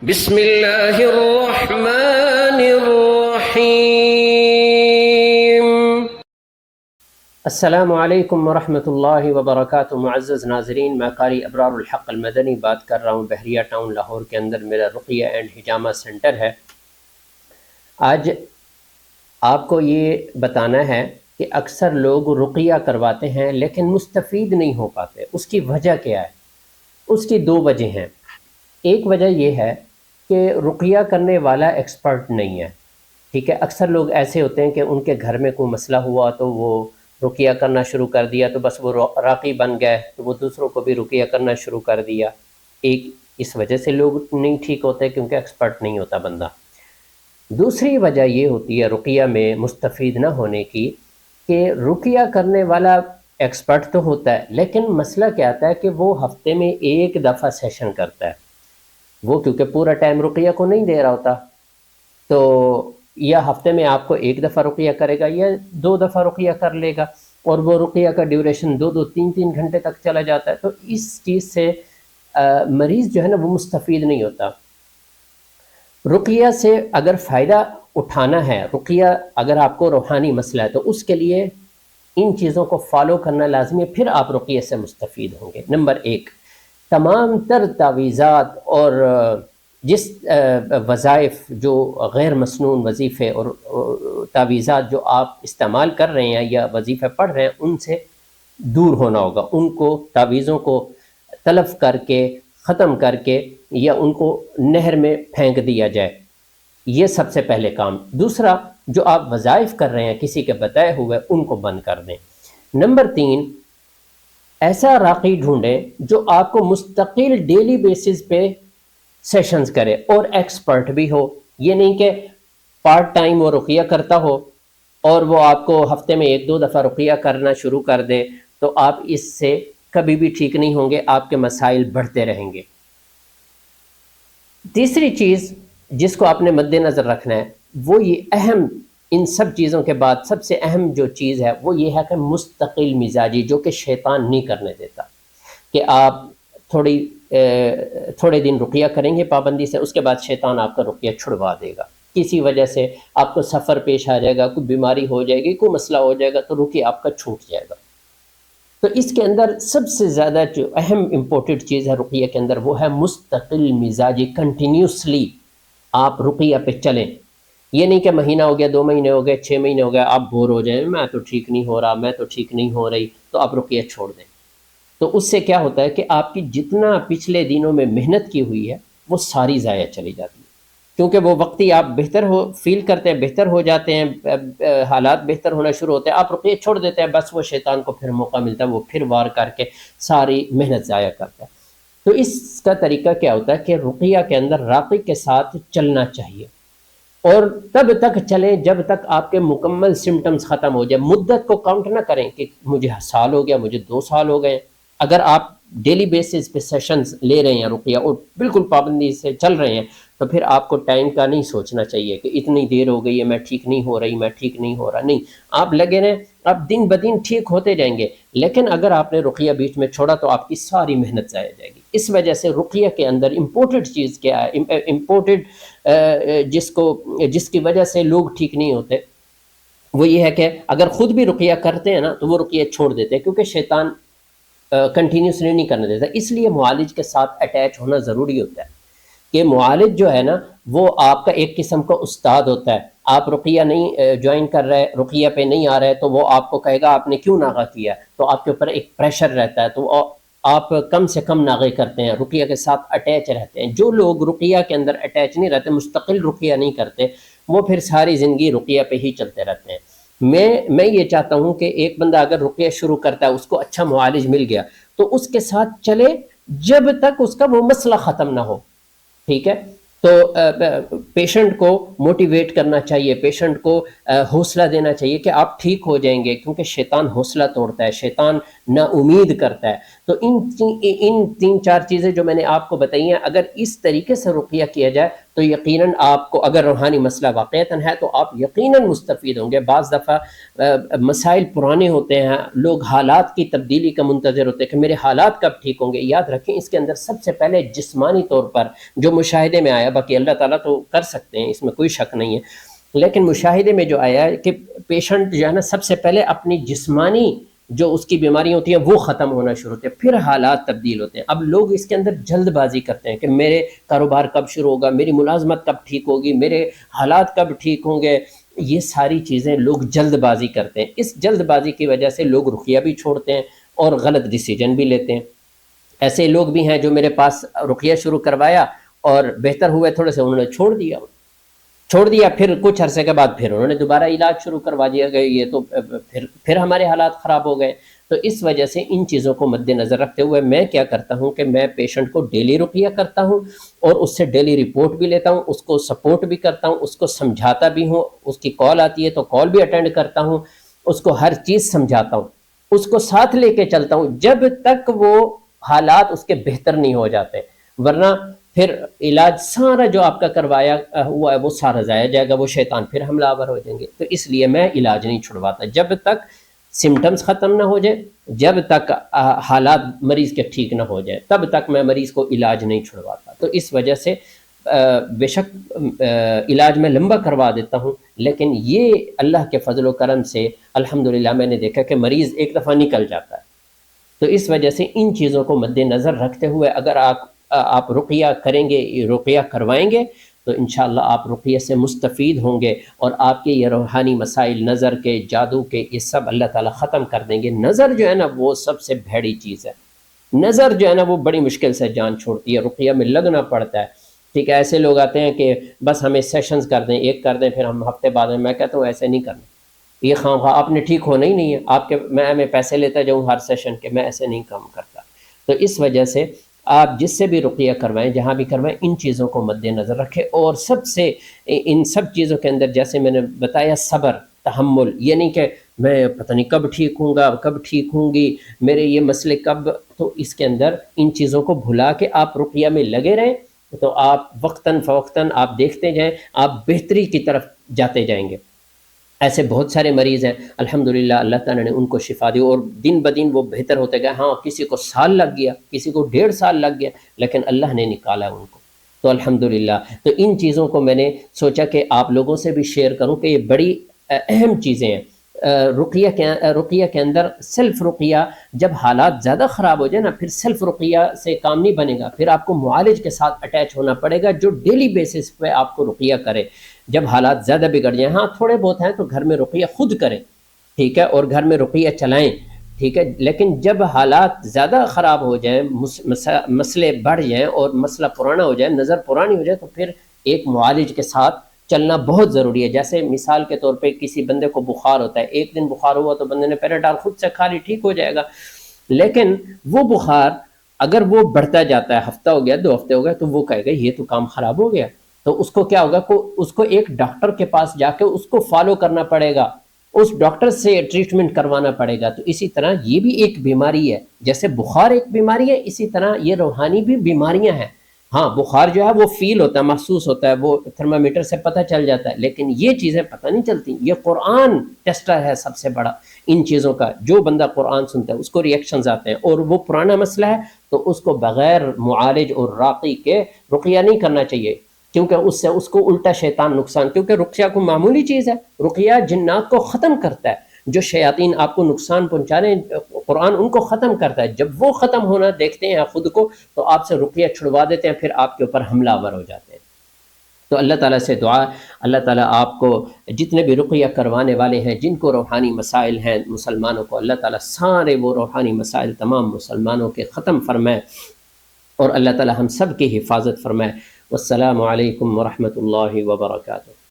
بسم اللہ الرحمن الرحیم۔ السلام علیکم ورحمۃ اللہ وبرکاتہ۔ معزز ناظرین، میں قاری ابرار الحق المدنی بات کر رہا ہوں۔ بحریہ ٹاؤن لاہور کے اندر میرا رقیہ اینڈ حجامہ سینٹر ہے۔ آج آپ کو یہ بتانا ہے کہ اکثر لوگ رقیہ کرواتے ہیں لیکن مستفید نہیں ہو پاتے۔ اس کی وجہ کیا ہے؟ اس کی دو وجہ ہیں۔ ایک وجہ یہ ہے کہ رقیہ کرنے والا ایکسپرٹ نہیں ہے، ٹھیک ہے۔ اکثر لوگ ایسے ہوتے ہیں کہ ان کے گھر میں کوئی مسئلہ ہوا تو وہ رقیہ کرنا شروع کر دیا، تو بس وہ راقی بن گئے، تو وہ دوسروں کو بھی رقیہ کرنا شروع کر دیا۔ ایک اس وجہ سے لوگ نہیں ٹھیک ہوتے کیونکہ ایکسپرٹ نہیں ہوتا بندہ۔ دوسری وجہ یہ ہوتی ہے رقیہ میں مستفید نہ ہونے کی کہ رقیہ کرنے والا ایکسپرٹ تو ہوتا ہے لیکن مسئلہ کیا آتا ہے کہ وہ ہفتے میں ایک دفعہ سیشن کرتا ہے، وہ کیونکہ پورا ٹائم رقیہ کو نہیں دے رہا ہوتا، تو یا ہفتے میں آپ کو ایک دفعہ رقیہ کرے گا یا 2 دفعہ رقیہ کر لے گا، اور وہ رقیہ کا ڈیوریشن 2 3 گھنٹے تک چلا جاتا ہے۔ تو اس چیز سے مریض جو ہے نا وہ مستفید نہیں ہوتا۔ رقیہ سے اگر فائدہ اٹھانا ہے، رقیہ اگر آپ کو روحانی مسئلہ ہے تو اس کے لیے ان چیزوں کو فالو کرنا لازمی ہے، پھر آپ رقیہ سے مستفید ہوں گے۔ نمبر 1، تمام تر تعویذات اور جس وظائف جو غیر مسنون وظیفے اور تعویذات جو آپ استعمال کر رہے ہیں یا وظیفے پڑھ رہے ہیں ان سے دور ہونا ہوگا۔ ان کو تعویذوں کو تلف کر کے ختم کر کے یا ان کو نہر میں پھینک دیا جائے، یہ سب سے پہلے کام۔ دوسرا، جو آپ وظائف کر رہے ہیں کسی کے بتائے ہوئے ان کو بند کر دیں۔ نمبر 3، ایسا راقی ڈھونڈیں جو آپ کو مستقل ڈیلی بیسس پہ سیشنز کرے اور ایکسپرٹ بھی ہو۔ یہ نہیں کہ پارٹ ٹائم وہ رقیہ کرتا ہو اور وہ آپ کو ہفتے میں 1 2 دفعہ رقیہ کرنا شروع کر دے، تو آپ اس سے کبھی بھی ٹھیک نہیں ہوں گے، آپ کے مسائل بڑھتے رہیں گے۔ تیسری چیز جس کو آپ نے مد نظر رکھنا ہے وہ یہ اہم، ان سب چیزوں کے بعد سب سے اہم جو چیز ہے وہ یہ ہے کہ مستقل مزاجی، جو کہ شیطان نہیں کرنے دیتا، کہ آپ تھوڑے دن رقیہ کریں گے پابندی سے، اس کے بعد شیطان آپ کا رقیہ چھڑوا دے گا۔ کسی وجہ سے آپ کو سفر پیش آ جائے گا، کوئی بیماری ہو جائے گی، کوئی مسئلہ ہو جائے گا تو رقیہ آپ کا چھوٹ جائے گا۔ تو اس کے اندر سب سے زیادہ جو اہم امپورٹنٹ چیز ہے رقیہ کے اندر وہ ہے مستقل مزاجی۔ کنٹینیوسلی آپ رقیہ پہ چلیں، یہ نہیں کہ مہینہ ہو گیا، 2 مہینے ہو گئے، 6 مہینے ہو گئے، آپ بور ہو جائیں، میں تو ٹھیک نہیں ہو رہا، میں تو ٹھیک نہیں ہو رہی، تو آپ رقیہ چھوڑ دیں۔ تو اس سے کیا ہوتا ہے کہ آپ کی جتنا پچھلے دنوں میں محنت کی ہوئی ہے وہ ساری ضائع چلی جاتی ہے، کیونکہ وہ وقتی آپ بہتر فیل کرتے ہیں، بہتر ہو جاتے ہیں، حالات بہتر ہونا شروع ہوتے ہیں، آپ رقیہ چھوڑ دیتے ہیں، بس وہ شیطان کو پھر موقع ملتا ہے، وہ پھر وار کر کے ساری محنت ضائع کرتا ہے۔ تو اس کا طریقہ کیا ہوتا ہے کہ رقیہ کے اندر راقی کے ساتھ چلنا چاہیے، اور تب تک چلیں جب تک آپ کے مکمل سمٹمز ختم ہو جائے۔ مدت کو کاؤنٹ نہ کریں کہ مجھے سال ہو گیا، مجھے 2 سال ہو گئے۔ اگر آپ ڈیلی بیسس پہ سیشنز لے رہے ہیں رقیہ اور بالکل پابندی سے چل رہے ہیں تو پھر آپ کو ٹائم کا نہیں سوچنا چاہیے کہ اتنی دیر ہو گئی ہے، میں ٹھیک نہیں ہو رہی، میں ٹھیک نہیں ہو رہا، نہیں، آپ لگے رہیں، آپ دن بدن ٹھیک ہوتے جائیں گے۔ لیکن اگر آپ نے رقیہ بیچ میں چھوڑا تو آپ کی ساری محنت ضائع جائے گی۔ اس وجہ سے رقیہ کے اندر امپورٹنٹ چیز کیا ہے، امپورٹنٹ جس کی وجہ سے لوگ ٹھیک نہیں ہوتے، وہ یہ ہے کہ اگر خود بھی رقیہ کرتے ہیں نا تو وہ رقیہ چھوڑ دیتے ہیں، کیونکہ شیطان کنٹینیوسلی نہیں کرنے دیتا۔ اس لیے معالج کے ساتھ اٹیچ ہونا ضروری ہوتا ہے، کہ معالج جو ہے نا وہ آپ کا ایک قسم کا استاد ہوتا ہے۔ آپ رقیہ نہیں جوائن کر رہے، رقیہ پہ نہیں آ رہے، تو وہ آپ کو کہے گا آپ نے کیوں ناغہ کیا، تو آپ کے اوپر ایک پریشر رہتا ہے، تو آپ کم سے کم ناغے کرتے ہیں، رقیہ کے ساتھ اٹیچ رہتے ہیں۔ جو لوگ رقیہ کے اندر اٹیچ نہیں رہتے، مستقل رقیہ نہیں کرتے، وہ پھر ساری زندگی رقیہ پہ ہی چلتے رہتے ہیں۔ میں یہ چاہتا ہوں کہ ایک بندہ اگر رقیہ شروع کرتا ہے، اس کو اچھا معالج مل گیا تو اس کے ساتھ چلے جب تک اس کا وہ مسئلہ ختم نہ ہو، ٹھیک ہے۔ تو پیشنٹ کو موٹیویٹ کرنا چاہیے، پیشنٹ کو حوصلہ دینا چاہیے کہ آپ ٹھیک ہو جائیں گے، کیونکہ شیطان حوصلہ توڑتا ہے، شیطان نا امید کرتا ہے۔ تو ان 3 4 چیزیں جو میں نے آپ کو بتائی ہیں، اگر اس طریقے سے رقیہ کیا جائے تو یقیناً آپ کو اگر روحانی مسئلہ واقعتاً ہے تو آپ یقیناً مستفید ہوں گے۔ بعض دفعہ مسائل پرانے ہوتے ہیں، لوگ حالات کی تبدیلی کا منتظر ہوتے ہیں کہ میرے حالات کب ٹھیک ہوں گے۔ یاد رکھیں اس کے اندر سب سے پہلے جسمانی طور پر جو مشاہدے میں آیا، باقی اللہ تعالیٰ تو کر سکتے ہیں، اس میں کوئی شک نہیں ہے، لیکن مشاہدے میں جو آیا ہے کہ پیشنٹ جو ہے نا سب سے پہلے اپنی جسمانی جو اس کی بیماریاں ہوتی ہیں وہ ختم ہونا شروع ہوتے ہیں، پھر حالات تبدیل ہوتے ہیں۔ اب لوگ اس کے اندر جلد بازی کرتے ہیں کہ میرے کاروبار کب شروع ہوگا، میری ملازمت کب ٹھیک ہوگی، میرے حالات کب ٹھیک ہوں گے، یہ ساری چیزیں لوگ جلد بازی کرتے ہیں۔ اس جلد بازی کی وجہ سے لوگ رقیہ بھی چھوڑتے ہیں اور غلط ڈیسیجن بھی لیتے ہیں۔ ایسے لوگ بھی ہیں جو میرے پاس رقیہ شروع کروایا اور بہتر ہوئے تھوڑے سے، انہوں نے چھوڑ دیا، پھر کچھ عرصے کے بعد پھر انہوں نے دوبارہ علاج شروع کروا دیا گیا، یہ تو پھر ہمارے حالات خراب ہو گئے۔ تو اس وجہ سے ان چیزوں کو مد نظر رکھتے ہوئے میں کیا کرتا ہوں کہ میں پیشنٹ کو ڈیلی رقیہ کرتا ہوں اور اس سے ڈیلی رپورٹ بھی لیتا ہوں، اس کو سپورٹ بھی کرتا ہوں، اس کو سمجھاتا بھی ہوں، اس کی کال آتی ہے تو کال بھی اٹینڈ کرتا ہوں، اس کو ہر چیز سمجھاتا ہوں، اس کو ساتھ لے کے چلتا ہوں جب تک وہ حالات اس کے بہتر نہیں ہو جاتے، ورنہ پھر علاج سارا جو آپ کا کروایا ہوا ہے وہ سارا ضائع جائے گا، وہ شیطان پھر حملہ آور ہو جائیں گے۔ تو اس لیے میں علاج نہیں چھڑواتا جب تک سمٹمز ختم نہ ہو جائے، جب تک حالات مریض کے ٹھیک نہ ہو جائے، تب تک میں مریض کو علاج نہیں چھڑواتا۔ تو اس وجہ سے بے شک علاج میں لمبا کروا دیتا ہوں، لیکن یہ اللہ کے فضل و کرم سے الحمدللہ میں نے دیکھا کہ مریض ایک دفعہ نکل جاتا ہے۔ تو اس وجہ سے ان چیزوں کو مد نظر رکھتے ہوئے اگر آپ رقیہ کریں گے، رقیہ کروائیں گے تو انشاءاللہ آپ رقیہ سے مستفید ہوں گے، اور آپ کے یہ روحانی مسائل، نظر کے، جادو کے، یہ سب اللہ تعالیٰ ختم کر دیں گے۔ نظر جو ہے نا وہ سب سے بھیڑی چیز ہے، نظر جو ہے نا وہ بڑی مشکل سے جان چھوڑتی ہے، رقیہ میں لگنا پڑتا ہے۔ ٹھیک ہے، ایسے لوگ آتے ہیں کہ بس ہمیں سیشنز کر دیں، ایک کر دیں پھر ہم ہفتے بعد میں کہتا ہوں ایسے نہیں کرنا، یہ خواہ آپ نے ٹھیک ہونا ہی نہیں ہے، آپ کے میں پیسے لیتا جاؤں ہر سیشن کے، میں ایسے نہیں کام کرتا۔ تو اس وجہ سے آپ جس سے بھی رقیہ کروائیں، جہاں بھی کروائیں، ان چیزوں کو مد نظر رکھیں، اور سب سے ان سب چیزوں کے اندر جیسے میں نے بتایا صبر، تحمل، یہ نہیں کہ میں پتہ نہیں کب ٹھیک ہوں گا، کب ٹھیک ہوں گی، میرے یہ مسئلے کب، تو اس کے اندر ان چیزوں کو بھلا کے آپ رقیہ میں لگے رہیں تو آپ وقتاً فوقتاً آپ دیکھتے جائیں، آپ بہتری کی طرف جاتے جائیں گے۔ ایسے بہت سارے مریض ہیں الحمدللہ اللہ تعالیٰ نے ان کو شفا دی اور دن بدن وہ بہتر ہوتے گئے۔ ہاں کسی کو سال لگ گیا، کسی کو 1.5 سال لگ گیا، لیکن اللہ نے نکالا ان کو، تو الحمدللہ۔ تو ان چیزوں کو میں نے سوچا کہ آپ لوگوں سے بھی شیئر کروں کہ یہ بڑی اہم چیزیں ہیں۔ رقیہ کے اندر سیلف رقیہ، جب حالات زیادہ خراب ہو جائے نا، پھر سیلف رقیہ سے کام نہیں بنے گا، پھر آپ کو معالج کے ساتھ اٹیچ ہونا پڑے گا جو ڈیلی بیسس پہ آپ کو رقیہ کرے۔ جب حالات زیادہ بگڑ جائیں، ہاں تھوڑے بہت ہیں تو گھر میں رقیہ خود کریں، ٹھیک ہے، اور گھر میں رقیہ چلائیں، ٹھیک ہے، لیکن جب حالات زیادہ خراب ہو جائیں، مسئلے بڑھ جائیں اور مسئلہ پرانا ہو جائے، نظر پرانی ہو جائے، تو پھر ایک معالج کے ساتھ چلنا بہت ضروری ہے۔ جیسے مثال کے طور پہ کسی بندے کو بخار ہوتا ہے، ایک دن بخار ہوا تو بندے نے پیراڈال خود سے کھا لی، ٹھیک ہو جائے گا، لیکن وہ بخار اگر وہ بڑھتا جاتا ہے، ہفتہ ہو گیا، 2 ہفتے ہو گئے، تو وہ کہے گا یہ تو کام خراب ہو گیا، تو اس کو کیا ہوگا، اس کو ایک ڈاکٹر کے پاس جا کے اس کو فالو کرنا پڑے گا، اس ڈاکٹر سے ٹریٹمنٹ کروانا پڑے گا۔ تو اسی طرح یہ بھی ایک بیماری ہے، جیسے بخار ایک بیماری ہے، اسی طرح یہ روحانی بھی بیماریاں ہیں۔ ہاں بخار جو ہے وہ فیل ہوتا ہے، محسوس ہوتا ہے، وہ تھرمامیٹر سے پتہ چل جاتا ہے، لیکن یہ چیزیں پتہ نہیں چلتی۔ یہ قرآن ٹیسٹر ہے سب سے بڑا ان چیزوں کا، جو بندہ قرآن سنتا ہے اس کو ریئیکشنز آتے ہیں، اور وہ پرانا مسئلہ ہے تو اس کو بغیر معالج اور راقی کے رقیہ نہیں کرنا چاہیے، کیونکہ اس سے اس کو الٹا شیطان نقصان، کیونکہ رقیہ کو معمولی چیز ہے، رقیہ جنات کو ختم کرتا ہے، جو شیاطین آپ کو نقصان پہنچا رہے ہیں قرآن ان کو ختم کرتا ہے۔ جب وہ ختم ہونا دیکھتے ہیں خود کو تو آپ سے رقیہ چھڑوا دیتے ہیں، پھر آپ کے اوپر حملہ آور ہو جاتے ہیں۔ تو اللہ تعالیٰ سے دعا، اللہ تعالیٰ آپ کو جتنے بھی رقیہ کروانے والے ہیں، جن کو روحانی مسائل ہیں مسلمانوں کو، اللہ تعالیٰ سارے وہ روحانی مسائل تمام مسلمانوں کے ختم فرمائے، اور اللہ تعالیٰ ہم سب کی حفاظت فرمائے۔ والسلام علیکم ورحمۃ اللہ وبرکاتہ۔